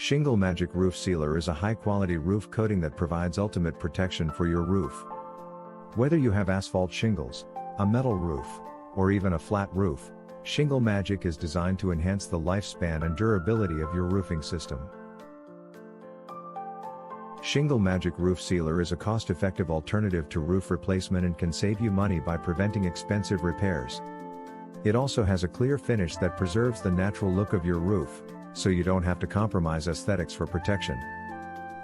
Shingle Magic Roof Sealer is a high-quality roof coating that provides ultimate protection for your roof. Whether you have asphalt shingles, a metal roof, or even a flat roof, Shingle Magic is designed to enhance the lifespan and durability of your roofing system. Shingle Magic Roof Sealer is a cost-effective alternative to roof replacement and can save you money by preventing expensive repairs. It also has a clear finish that preserves the natural look of your roof, so you don't have to compromise aesthetics for protection.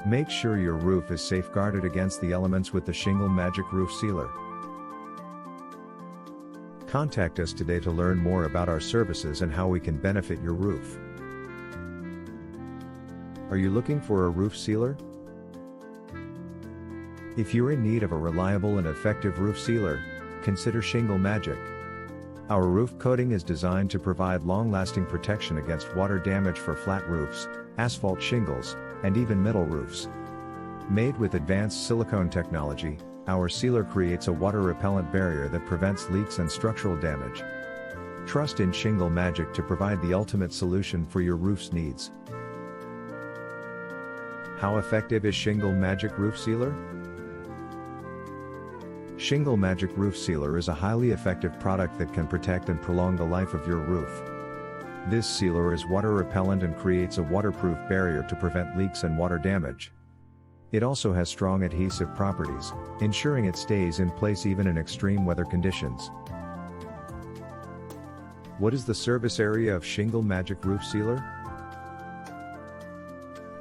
Make sure your roof is safeguarded against the elements with the Shingle Magic Roof Sealer. Contact us today to learn more about our services and how we can benefit your roof. Are you looking for a roof sealer? If you're in need of a reliable and effective roof sealer, consider Shingle Magic. Our roof coating is designed to provide long-lasting protection against water damage for flat roofs, asphalt shingles, and even metal roofs. Made with advanced silicone technology, our sealer creates a water-repellent barrier that prevents leaks and structural damage. Trust in Shingle Magic to provide the ultimate solution for your roof's needs. How effective is Shingle Magic Roof Sealer? Shingle Magic Roof Sealer is a highly effective product that can protect and prolong the life of your roof. This sealer is water repellent and creates a waterproof barrier to prevent leaks and water damage. It also has strong adhesive properties, ensuring it stays in place even in extreme weather conditions. What is the service area of Shingle Magic Roof Sealer?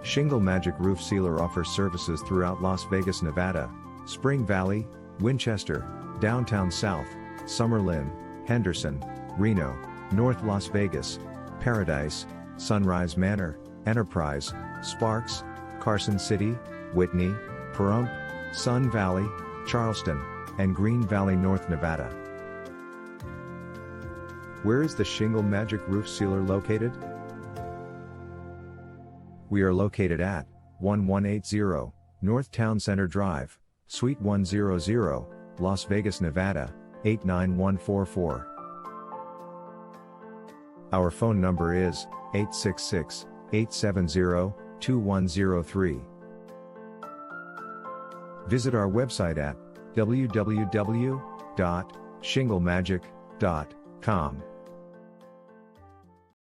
Shingle Magic Roof Sealer offers services throughout Las Vegas, Nevada, Spring Valley, Winchester, Downtown South, Summerlin, Henderson, Reno, North Las Vegas, Paradise, Sunrise Manor, Enterprise, Sparks, Carson City, Whitney, Pahrump, Sun Valley, Charleston, and Green Valley, North Nevada. Where is the Shingle Magic Roof Sealer located? We are located at 1180 North Town Center Drive, Suite 100, Las Vegas, Nevada, 89144. Our phone number is 866-870-2103. Visit our website at www.shinglemagic.com.